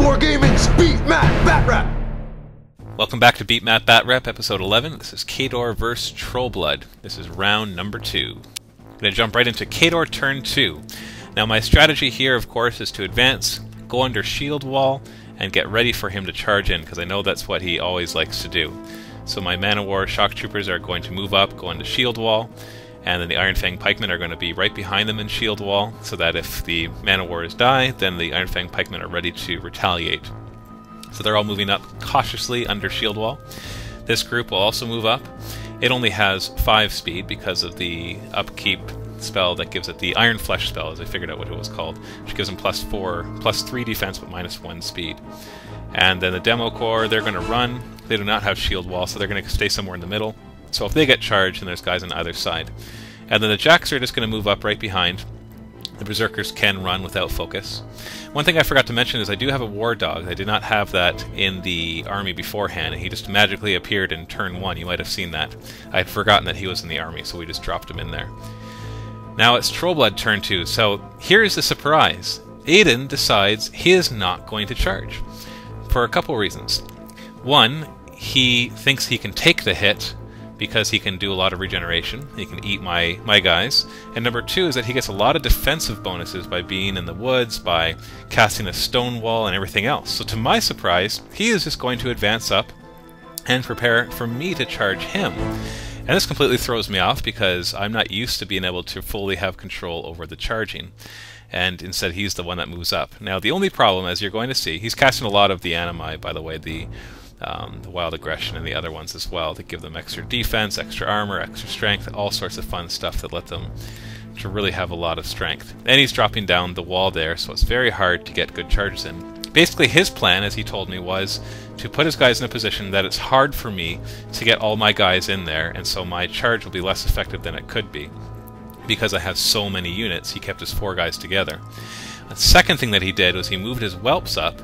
Wargaming's Beat Map Batrep! Welcome back to Beat Map Batrep, episode 11. This is Khador vs. Trollblood. This is round number 2. I'm going to jump right into Khador turn 2. Now my strategy here, of course, is to advance, go under shield wall, and get ready for him to charge in, because I know that's what he always likes to do. So my Man-O-War shock troopers are going to move up, go into shield wall, and then the Iron Fang pikemen are going to be right behind them in shield wall, so that if the Man-O-Wars die, then the Iron Fang pikemen are ready to retaliate. So they're all moving up cautiously under shield wall. This group will also move up. It only has 5 speed because of the upkeep spell that gives it the Iron Flesh spell, as I figured out what it was called, which gives them +3 defense but -1 speed. And then the Demo Corps, they're going to run. They do not have shield wall, so they're going to stay somewhere in the middle. So if they get charged, then there's guys on either side. And then the Jacks are just going to move up right behind. The Berserkers can run without focus. One thing I forgot to mention is I do have a War Dog. I did not have that in the army beforehand, and he just magically appeared in turn 1. You might have seen that. I had forgotten that he was in the army, so we just dropped him in there. Now it's Trollblood turn 2, so here's the surprise. Aiden decides he is not going to charge. For a couple reasons. One, he thinks he can take the hit because he can do a lot of regeneration. He can eat my guys. And number 2 is that he gets a lot of defensive bonuses by being in the woods, by casting a stone wall and everything else. So to my surprise, he is just going to advance up and prepare for me to charge him. And this completely throws me off because I'm not used to being able to fully have control over the charging. And instead he's the one that moves up. Now the only problem, as you're going to see, he's casting a lot of the animi, by the way, the Wild Aggression and the other ones as well, that give them extra defense, extra armor, extra strength, all sorts of fun stuff that let them to really have a lot of strength. And he's dropping down the wall there, so it's very hard to get good charges in. Basically his plan, as he told me, was to put his guys in a position that it's hard for me to get all my guys in there, and so my charge will be less effective than it could be. Because I have so many units, he kept his 4 guys together. The second thing that he did was he moved his whelps up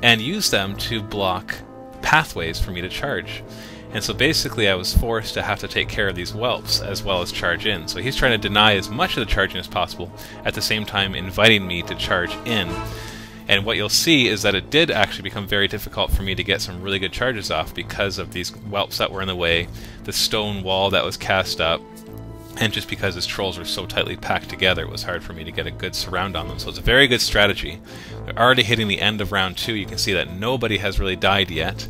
and used them to block pathways for me to charge. And so basically I was forced to have to take care of these whelps as well as charge in. So he's trying to deny as much of the charging as possible, at the same time inviting me to charge in. And what you'll see is that it did actually become very difficult for me to get some really good charges off because of these whelps that were in the way, the stone wall that was cast up, and just because his trolls were so tightly packed together, it was hard for me to get a good surround on them. So it's a very good strategy. We're already hitting the end of round 2. You can see that nobody has really died yet.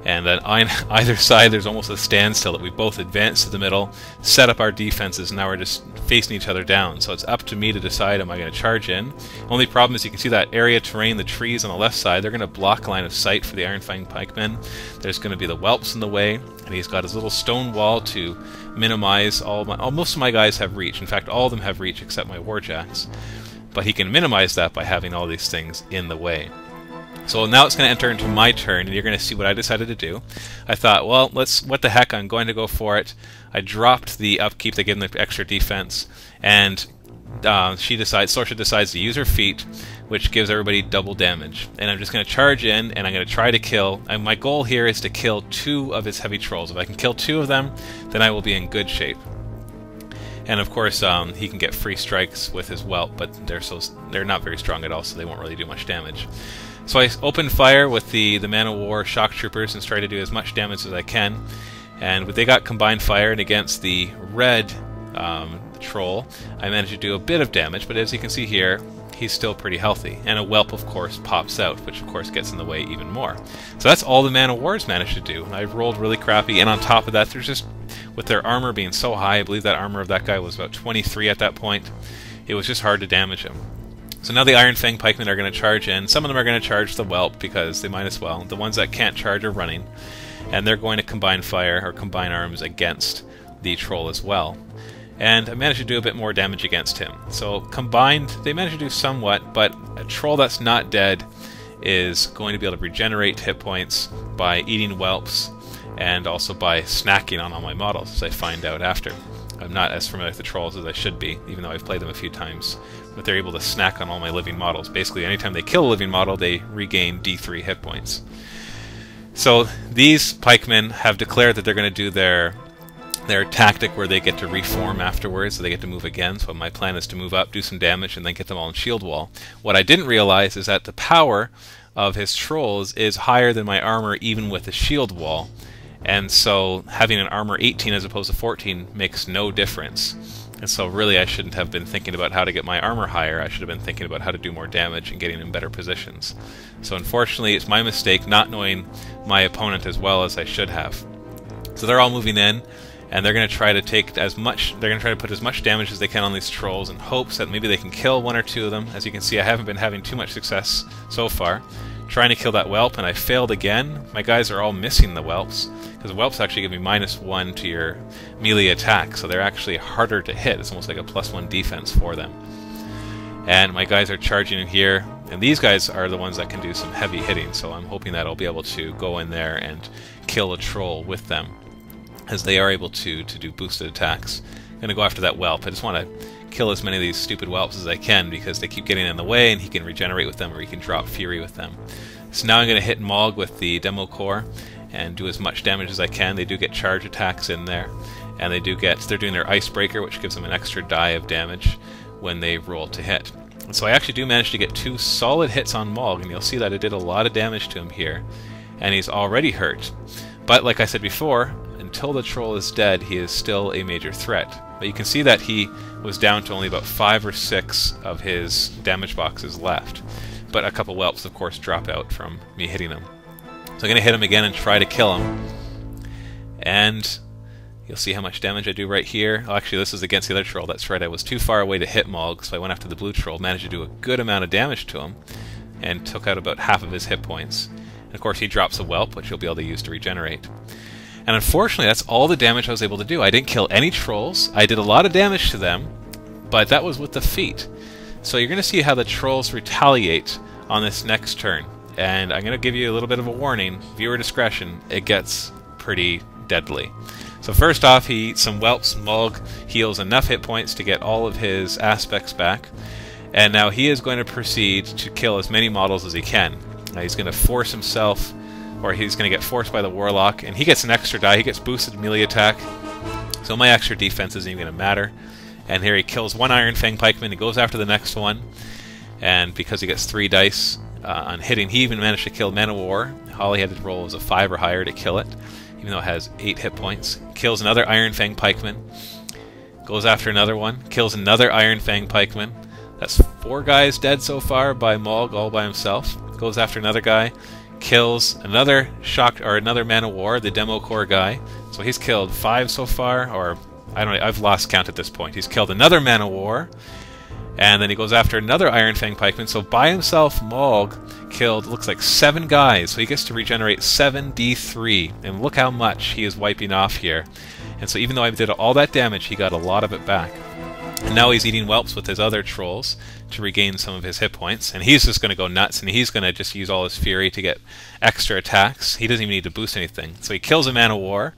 And then on either side there's almost a standstill, that we both advance to the middle, set up our defenses, and now we're just facing each other down. So it's up to me to decide, am I going to charge in? Only problem is you can see that area terrain, the trees on the left side, they're going to block line of sight for the Iron Fang pikemen. There's going to be the whelps in the way, and he's got his little stone wall to minimize most of my guys have reach. In fact, all of them have reach except my Warjacks. But he can minimize that by having all these things in the way. So now it's going to enter into my turn, and you're going to see what I decided to do. I thought, well, what the heck, I'm going to go for it. I dropped the upkeep that gave them the extra defense, and Sorsha decides to use her feat, which gives everybody double damage. And I'm just going to charge in, and I'm going to try to kill, and my goal here is to kill 2 of his heavy trolls. If I can kill 2 of them, then I will be in good shape. And of course, he can get free strikes with his whelp, but they're not very strong at all, so they won't really do much damage. So I opened fire with the Man-O-War shock troopers and tried to do as much damage as I can. And they got combined fire, and against the red troll, I managed to do a bit of damage, but as you can see here, he's still pretty healthy. And a whelp, of course, pops out, which of course gets in the way even more. So that's all the Man-O-Wars managed to do. I rolled really crappy, and on top of that, there's just, with their armor being so high, I believe that armor of that guy was about 23 at that point, it was just hard to damage him. So now the Iron Fang pikemen are going to charge in. Some of them are going to charge the whelp because they might as well. The ones that can't charge are running, and they're going to combine fire or combine arms against the troll as well. And I managed to do a bit more damage against him. So combined, they managed to do somewhat, but a troll that's not dead is going to be able to regenerate hit points by eating whelps and also by snacking on all my models, as I find out after. I'm not as familiar with the trolls as I should be, even though I've played them a few times. But they're able to snack on all my living models. Basically, anytime they kill a living model, they regain D3 hit points. So these pikemen have declared that they're going to do their tactic where they get to reform afterwards, so they get to move again. So my plan is to move up, do some damage, and then get them all in shield wall. What I didn't realize is that the power of his trolls is higher than my armor even with the shield wall. And so having an armor 18 as opposed to 14 makes no difference. And so really I shouldn't have been thinking about how to get my armor higher. I should have been thinking about how to do more damage and getting in better positions. So unfortunately it's my mistake not knowing my opponent as well as I should have. So they're all moving in, and they're going to try to take as much, they're going to try to put as much damage as they can on these trolls in hopes that maybe they can kill one or two of them. As you can see, I haven't been having too much success so far trying to kill that whelp, and I failed again. My guys are all missing the whelps, because the whelps actually give me -1 to your melee attack, so they're actually harder to hit. It's almost like a +1 defense for them. And my guys are charging in here, and these guys are the ones that can do some heavy hitting, so I'm hoping that I'll be able to go in there and kill a troll with them, as they are able to do boosted attacks. I'm going to go after that whelp. I just want to kill as many of these stupid whelps as I can, because they keep getting in the way, and he can regenerate with them, or he can drop fury with them. So now I'm going to hit Mog with the demo core and do as much damage as I can. They do get charge attacks in there, and they're doing their icebreaker, which gives them an extra die of damage when they roll to hit. And so I actually do manage to get 2 solid hits on Mog, and you'll see that I did a lot of damage to him here, and he's already hurt. But like I said before, until the troll is dead, he is still a major threat. But you can see that he was down to only about 5 or 6 of his damage boxes left. But a couple whelps, of course, drop out from me hitting him. So I'm going to hit him again and try to kill him. And you'll see how much damage I do right here. Oh, actually, this is against the other troll. That's right, I was too far away to hit Mog, so I went after the blue troll, managed to do a good amount of damage to him, and took out about half of his hit points. And of course, he drops a whelp, which you'll be able to use to regenerate. And unfortunately, that's all the damage I was able to do. I didn't kill any trolls. I did a lot of damage to them, but that was with the feat. So you're going to see how the trolls retaliate on this next turn. And I'm going to give you a little bit of a warning. Viewer discretion, it gets pretty deadly. So first off, he eats some whelps. Mog heals enough hit points to get all of his aspects back. And now he is going to proceed to kill as many models as he can. Now he's going to force himself, or he's going to get forced by the Warlock, and he gets an extra die. He gets boosted melee attack, so my extra defense isn't even going to matter. And here he kills 1 Iron Fang Pikeman. He goes after the next one, and because he gets 3 dice on hitting, he even managed to kill Man of War. All he had to roll was a 5 or higher to kill it, even though it has 8 hit points. Kills another Iron Fang Pikeman. Goes after another one. Kills another Iron Fang Pikeman. That's 4 guys dead so far by Mog all by himself. Goes after another guy. Kills another another Man of War, the demo core guy. So he's killed 5 so far, or I don't know, I've lost count at this point. He's killed another Man of War, and then he goes after another Iron Fang Pikeman. So by himself, Mog killed, looks like 7 guys. So he gets to regenerate 7d3, and look how much he is wiping off here. And so even though I did all that damage, he got a lot of it back. And now he's eating whelps with his other trolls to regain some of his hit points, and he's just going to go nuts, and he's going to just use all his fury to get extra attacks. He doesn't even need to boost anything. So he kills a Man of War.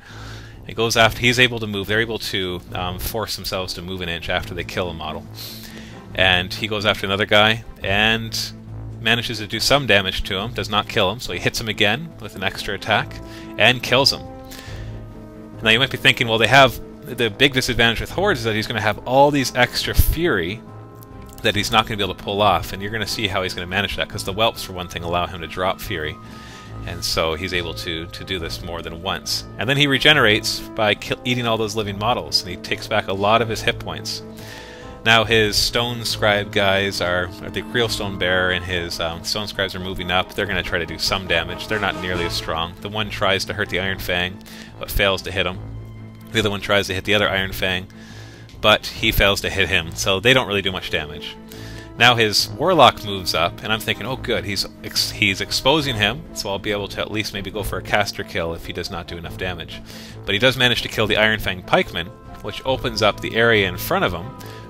He goes after. He's able to move. They're able to force themselves to move an inch after they kill a model. And he goes after another guy and manages to do some damage to him. Does not kill him, so he hits him again with an extra attack and kills him. Now you might be thinking, well, they have the big disadvantage with hordes is that he's going to have all these extra fury that he's not going to be able to pull off, and you're going to see how he's going to manage that, because the whelps, for one thing, allow him to drop fury, and so he's able to do this more than once. And then he regenerates by eating all those living models, and he takes back a lot of his hit points. Now his Stone Scribe guys are the Creel Stone Bearer, and his Stone Scribes are moving up. They're going to try to do some damage. They're not nearly as strong. The one tries to hurt the Iron Fang, but fails to hit him. The other one tries to hit the other Iron Fang, but he fails to hit him, so they don't really do much damage. Now his Warlock moves up, and I'm thinking, oh good, he's exposing him, so I'll be able to at least maybe go for a caster kill if he does not do enough damage. But he does manage to kill the Iron Fang Pikeman, which opens up the area in front of him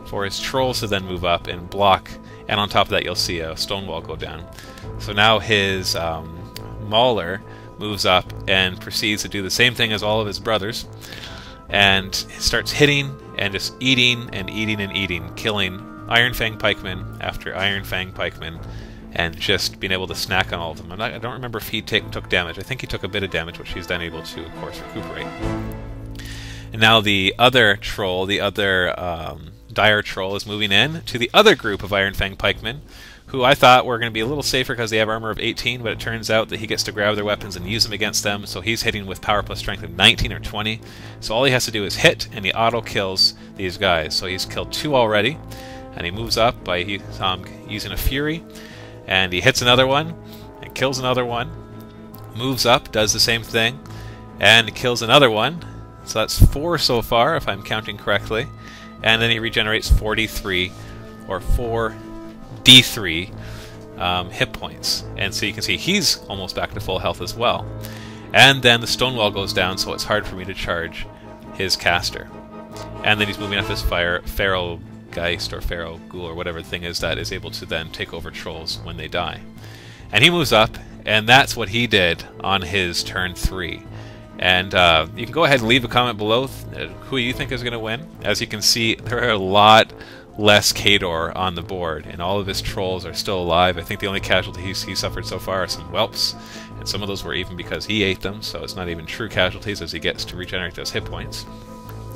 for his trolls to then move up and block, and on top of that you'll see a stone wall go down. So now his Mauler moves up and proceeds to do the same thing as all of his brothers, and starts hitting and just eating and eating and eating, killing Iron Fang Pikeman after Iron Fang Pikeman, and just being able to snack on all of them. I don't remember if he took damage. I think he took a bit of damage, which he's then able to, of course, recuperate. And now the other troll, the other Dire Troll, is moving in to the other group of Iron Fang Pikemen, who I thought were going to be a little safer because they have armor of 18, but it turns out that he gets to grab their weapons and use them against them, so he's hitting with power plus strength of 19 or 20. So all he has to do is hit, and he auto-kills these guys. So he's killed 2 already, and he moves up by using a Fury, and he hits another one, and kills another one, moves up, does the same thing, and kills another one. So that's 4 so far, if I'm counting correctly. And then he regenerates 43, or 4d3 hit points. And so you can see he's almost back to full health as well. And then the stone wall goes down, so it's hard for me to charge his caster. And then he's moving up his Feral Geist, or Feral Ghoul, or whatever the thing is that is able to then take over trolls when they die. And he moves up, and that's what he did on his turn 3. And you can go ahead and leave a comment below who you think is going to win. As you can see, there are a lot less Khador on the board, and all of his trolls are still alive. I think the only casualties he suffered so far are some whelps, and some of those were even because he ate them, so it's not even true casualties as he gets to regenerate those hit points.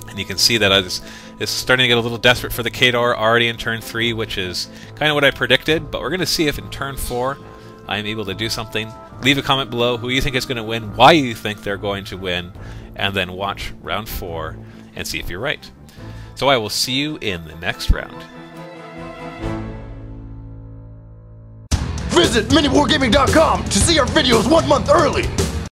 And you can see that it's starting to get a little desperate for the Khador already in turn 3, which is kind of what I predicted, but we're going to see if in turn 4 I'm able to do something. Leave a comment below who you think is going to win, why you think they're going to win, and then watch round 4 and see if you're right. So I will see you in the next round. Visit miniwargaming.com to see our videos 1 month early.